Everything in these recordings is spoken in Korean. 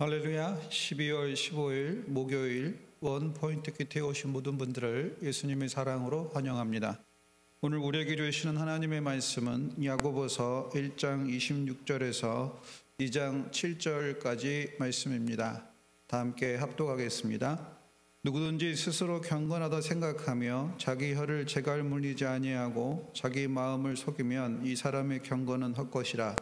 할렐루야. 12월 15일 목요일 원포인트 큐티에 오신 모든 분들을 예수님의 사랑으로 환영합니다. 오늘 우리에게 주시는 하나님의 말씀은 야고보서 1장 26절에서 2장 7절까지 말씀입니다. 다 함께 합독하겠습니다. 누구든지 스스로 경건하다 생각하며 자기 혀를 재갈 물리지 아니하고 자기 마음을 속이면 이 사람의 경건은 헛것이라.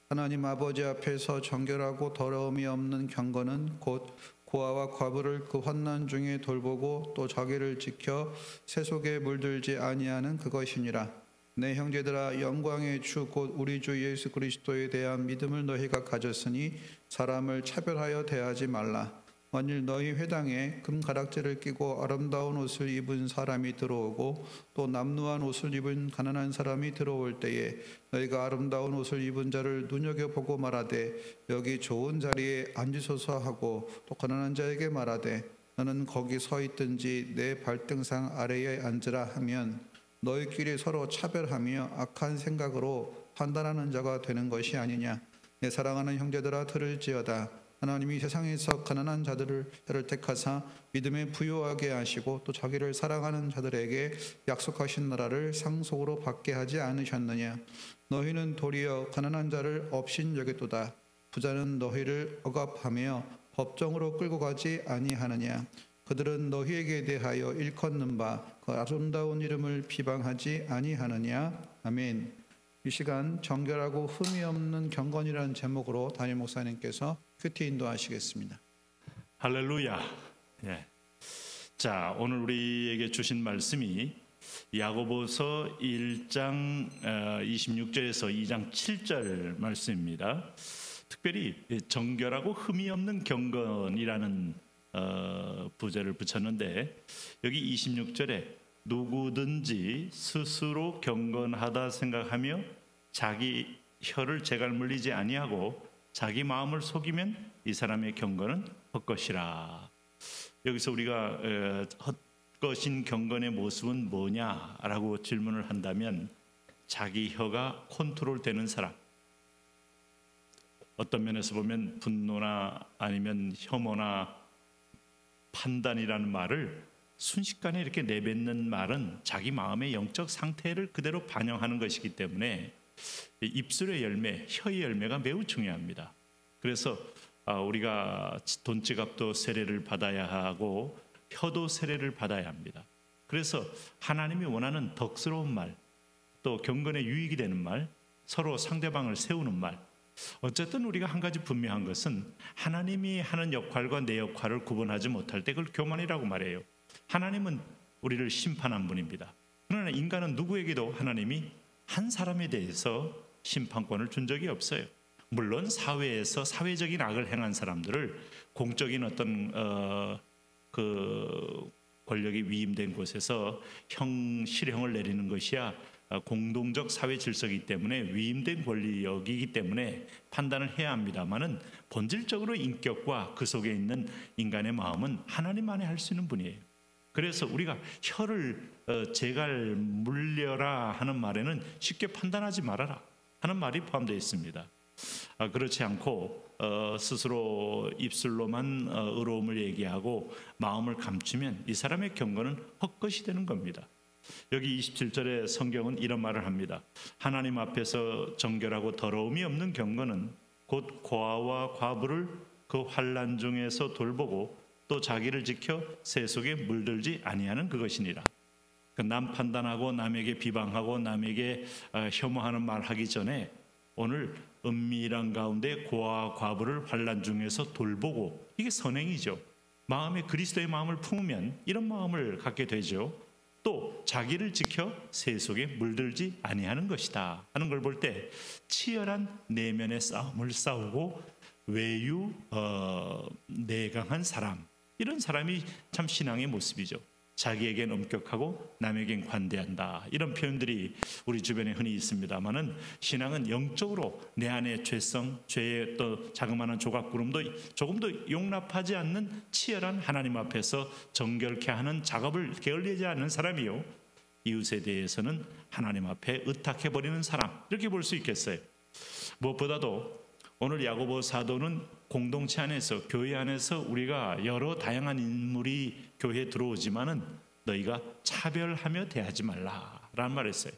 하나님 아버지 앞에서 정결하고 더러움이 없는 경건은 곧 고아와 과부를 그 환난 중에 돌보고 또 자기를 지켜 세속에 물들지 아니하는 그것이니라. 내 형제들아, 영광의 주 곧 우리 주 예수 그리스도에 대한 믿음을 너희가 가졌으니 사람을 차별하여 대하지 말라. 만일 너희 회당에 금가락지를 끼고 아름다운 옷을 입은 사람이 들어오고 또 남루한 옷을 입은 가난한 사람이 들어올 때에 너희가 아름다운 옷을 입은 자를 눈여겨보고 말하되 여기 좋은 자리에 앉으소서 하고 또 가난한 자에게 말하되 너는 거기 서 있든지 내 발등상 아래에 앉으라 하면 너희끼리 서로 차별하며 악한 생각으로 판단하는 자가 되는 것이 아니냐. 내 사랑하는 형제들아, 들을지어다. 하나님이 세상에서 가난한 자들을 택하사 믿음에 부요하게 하시고 또 자기를 사랑하는 자들에게 약속하신 나라를 상속으로 받게 하지 않으셨느냐. 너희는 도리어 가난한 자를 업신여겼도다. 부자는 너희를 억압하며 법정으로 끌고 가지 아니하느냐. 그들은 너희에게 대하여 일컫는 바 그 아름다운 이름을 비방하지 아니하느냐. 아멘. 이 시간 정결하고 흠이 없는 경건이라는 제목으로 담임 목사님께서 큐티 인도하시겠습니다. 할렐루야. 예. 자, 오늘 우리에게 주신 말씀이 야고보서 1장 26절에서 2장 7절 말씀입니다. 특별히 정결하고 흠이 없는 경건이라는 부제를 붙였는데, 여기 26절에 누구든지 스스로 경건하다 생각하며 자기 혀를 재갈 물리지 아니하고 자기 마음을 속이면 이 사람의 경건은 헛것이라. 여기서 우리가 헛것인 경건의 모습은 뭐냐라고 질문을 한다면 자기 혀가 컨트롤되는 사람, 어떤 면에서 보면 분노나 아니면 혐오나 판단이라는 말을 순식간에 이렇게 내뱉는 말은 자기 마음의 영적 상태를 그대로 반영하는 것이기 때문에 입술의 열매, 혀의 열매가 매우 중요합니다. 그래서 우리가 돈지갑도 세례를 받아야 하고 혀도 세례를 받아야 합니다. 그래서 하나님이 원하는 덕스러운 말, 또 경건에 유익이 되는 말, 서로 상대방을 세우는 말, 어쨌든 우리가 한 가지 분명한 것은 하나님이 하는 역할과 내 역할을 구분하지 못할 때 그걸 교만이라고 말해요. 하나님은 우리를 심판한 분입니다. 그러나 인간은 누구에게도 하나님이 한 사람에 대해서 심판권을 준 적이 없어요. 물론 사회에서 사회적인 악을 행한 사람들을 공적인 어떤 그 권력이 위임된 곳에서 실형을 내리는 것이야 공동적 사회 질서이기 때문에 위임된 권력이기 때문에 판단을 해야 합니다만은 본질적으로 인격과 그 속에 있는 인간의 마음은 하나님만이 할 수 있는 분이에요. 그래서 우리가 혀를 재갈 물려라 하는 말에는 쉽게 판단하지 말아라 하는 말이 포함되어 있습니다. 그렇지 않고 스스로 입술로만 의로움을 얘기하고 마음을 감추면 이 사람의 경건은 헛것이 되는 겁니다. 여기 27절에 성경은 이런 말을 합니다. 하나님 앞에서 정결하고 더러움이 없는 경건은 곧 고아와 과부를 그 환난 중에서 돌보고 또 자기를 지켜 세속에 물들지 아니하는 그것이니라. 남 판단하고 남에게 비방하고 남에게 혐오하는 말 하기 전에 오늘 은밀한 가운데 고아와 과부를 환난 중에서 돌보고, 이게 선행이죠. 마음에 그리스도의 마음을 품으면 이런 마음을 갖게 되죠. 또 자기를 지켜 세속에 물들지 아니하는 것이다 하는 걸 볼 때 치열한 내면의 싸움을 싸우고 외유 내강한 사람, 이런 사람이 참 신앙의 모습이죠. 자기에겐 엄격하고 남에겐 관대한다, 이런 표현들이 우리 주변에 흔히 있습니다만은 신앙은 영적으로 내 안의 죄성, 죄의 또 자그마한 조각구름도 조금도 용납하지 않는 치열한 하나님 앞에서 정결케 하는 작업을 게을리하지 않는 사람이요, 이웃에 대해서는 하나님 앞에 의탁해버리는 사람, 이렇게 볼 수 있겠어요. 무엇보다도 오늘 야고보 사도는 공동체 안에서, 교회 안에서 우리가 여러 다양한 인물이 교회에 들어오지만은 너희가 차별하며 대하지 말라라는 말을 했어요.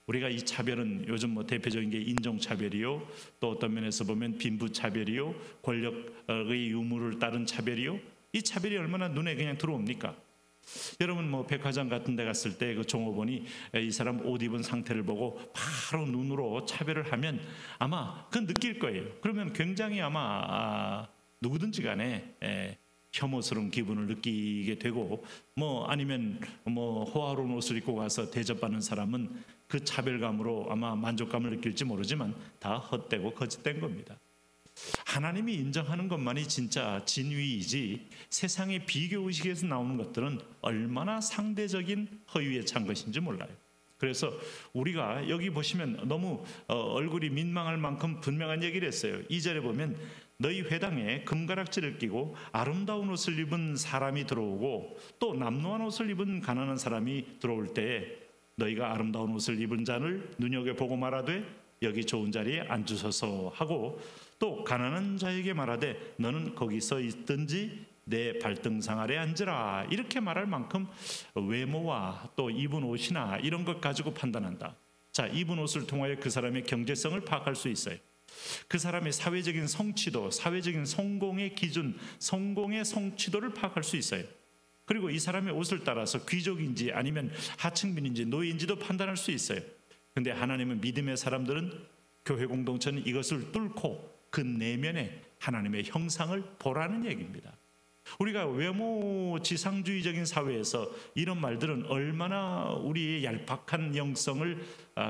우리가 이 차별은 요즘 뭐 대표적인 게 인종차별이요, 또 어떤 면에서 보면 빈부차별이요, 권력의 유무를 따른 차별이요. 이 차별이 얼마나 눈에 그냥 들어옵니까? 여러분 뭐 백화점 같은 데 갔을 때 그 종업원이 이 사람 옷 입은 상태를 보고 바로 눈으로 차별을 하면 아마 그건 느낄 거예요. 그러면 굉장히 아마 누구든지 간에 혐오스러운 기분을 느끼게 되고, 뭐 아니면 뭐 호화로운 옷을 입고 가서 대접받는 사람은 그 차별감으로 아마 만족감을 느낄지 모르지만 다 헛되고 거짓된 겁니다. 하나님이 인정하는 것만이 진짜 진위이지 세상의 비교의식에서 나오는 것들은 얼마나 상대적인 허위에 찬 것인지 몰라요. 그래서 우리가 여기 보시면 너무 얼굴이 민망할 만큼 분명한 얘기를 했어요. 2절에 보면 너희 회당에 금가락지를 끼고 아름다운 옷을 입은 사람이 들어오고 또 남루한 옷을 입은 가난한 사람이 들어올 때에 너희가 아름다운 옷을 입은 자를 눈여겨보고 말하되 여기 좋은 자리에 앉으소서 하고, 또 가난한 자에게 말하되 너는 거기서 있든지 내 발등상 아래 앉으라, 이렇게 말할 만큼 외모와 또 입은 옷이나 이런 것 가지고 판단한다. 자, 입은 옷을 통하여 그 사람의 경제성을 파악할 수 있어요. 그 사람의 사회적인 성취도, 사회적인 성공의 기준, 성공의 성취도를 파악할 수 있어요. 그리고 이 사람의 옷을 따라서 귀족인지 아니면 하층민인지 노예인지도 판단할 수 있어요. 근데 하나님은 믿음의 사람들은, 교회 공동체는 이것을 뚫고 그 내면에 하나님의 형상을 보라는 얘기입니다. 우리가 외모 지상주의적인 사회에서 이런 말들은 얼마나 우리의 얄팍한 영성을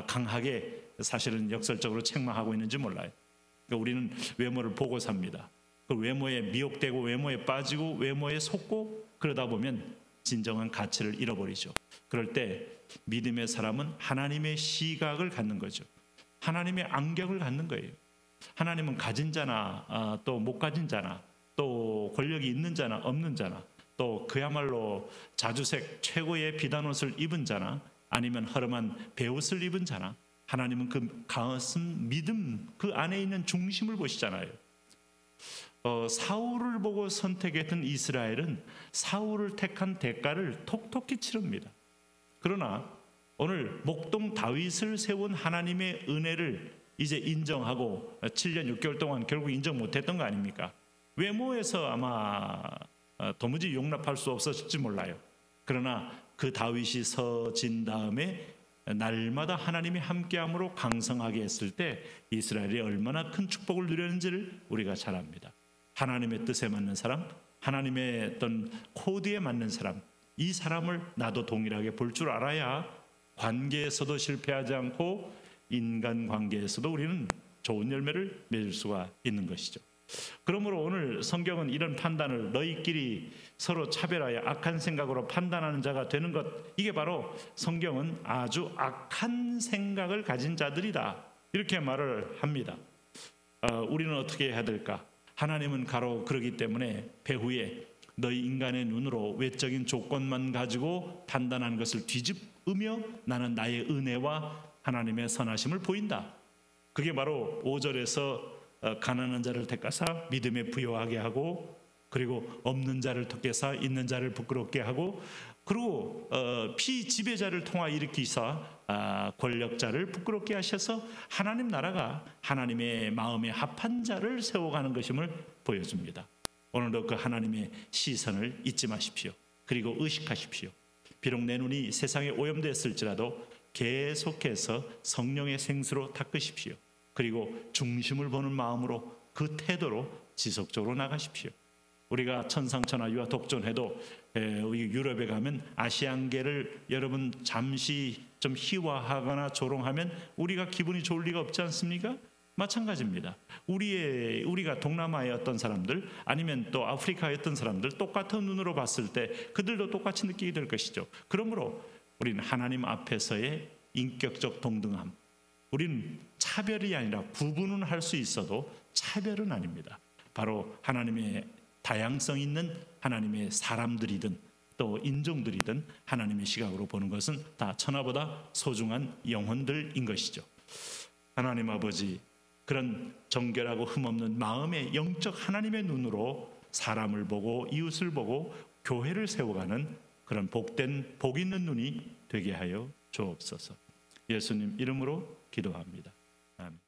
강하게 사실은 역설적으로 책망하고 있는지 몰라요. 그러니까 우리는 외모를 보고 삽니다. 그 외모에 미혹되고 외모에 빠지고 외모에 속고 그러다 보면 진정한 가치를 잃어버리죠. 그럴 때 믿음의 사람은 하나님의 시각을 갖는 거죠. 하나님의 안경을 갖는 거예요. 하나님은 가진 자나 또 못 가진 자나 또 권력이 있는 자나 없는 자나 또 그야말로 자주색 최고의 비단옷을 입은 자나 아니면 허름한 베옷을 입은 자나, 하나님은 그 가슴 믿음 그 안에 있는 중심을 보시잖아요. 사울을 보고 선택했던 이스라엘은 사울을 택한 대가를 톡톡히 치릅니다. 그러나 오늘 목동 다윗을 세운 하나님의 은혜를 이제 인정하고 7년 6개월 동안 결국 인정 못했던 거 아닙니까? 외모에서 아마 도무지 용납할 수 없었을지 몰라요. 그러나 그 다윗이 서진 다음에 날마다 하나님이 함께함으로 강성하게 했을 때 이스라엘이 얼마나 큰 축복을 누렸는지를 우리가 잘 압니다. 하나님의 뜻에 맞는 사람, 하나님의 어떤 코드에 맞는 사람, 이 사람을 나도 동일하게 볼 줄 알아야 관계에서도 실패하지 않고 인간관계에서도 우리는 좋은 열매를 맺을 수가 있는 것이죠. 그러므로 오늘 성경은 이런 판단을, 너희끼리 서로 차별하여 악한 생각으로 판단하는 자가 되는 것, 이게 바로 성경은 아주 악한 생각을 가진 자들이다, 이렇게 말을 합니다. 우리는 어떻게 해야 될까? 하나님은 가로 그러기 때문에 배후에 너희 인간의 눈으로 외적인 조건만 가지고 판단하는 것을 뒤집으며 나는 나의 은혜와 하나님의 선하심을 보인다. 그게 바로 5절에서 가난한 자를 택하사 믿음에 부요하게 하고, 그리고 없는 자를 택하사 있는 자를 부끄럽게 하고, 그리고 피지배자를 통하 일으키사 권력자를 부끄럽게 하셔서 하나님 나라가 하나님의 마음에 합한 자를 세워가는 것임을 보여줍니다. 오늘도 그 하나님의 시선을 잊지 마십시오. 그리고 의식하십시오. 비록 내 눈이 세상에 오염되었을지라도 계속해서 성령의 생수로 닦으십시오. 그리고 중심을 보는 마음으로, 그 태도로 지속적으로 나가십시오. 우리가 천상천하유와 독존해도 유럽에 가면 아시안계를 여러분 잠시 좀 희화하거나 조롱하면 우리가 기분이 좋을 리가 없지 않습니까? 마찬가지입니다. 우리가 동남아의 어떤 사람들 아니면 또 아프리카의 어떤 사람들 똑같은 눈으로 봤을 때 그들도 똑같이 느끼게 될 것이죠. 그러므로 우리는 하나님 앞에서의 인격적 동등함, 우리는 차별이 아니라 구분은 할 수 있어도 차별은 아닙니다. 바로 하나님의 다양성 있는 하나님의 사람들이든 또 인종들이든 하나님의 시각으로 보는 것은 다 천하보다 소중한 영혼들인 것이죠. 하나님 아버지, 그런 정결하고 흠없는 마음의 영적 하나님의 눈으로 사람을 보고 이웃을 보고 교회를 세워가는 그런 복된 복 있는 눈이 되게 하여 주옵소서. 예수님 이름으로 기도합니다. 아멘.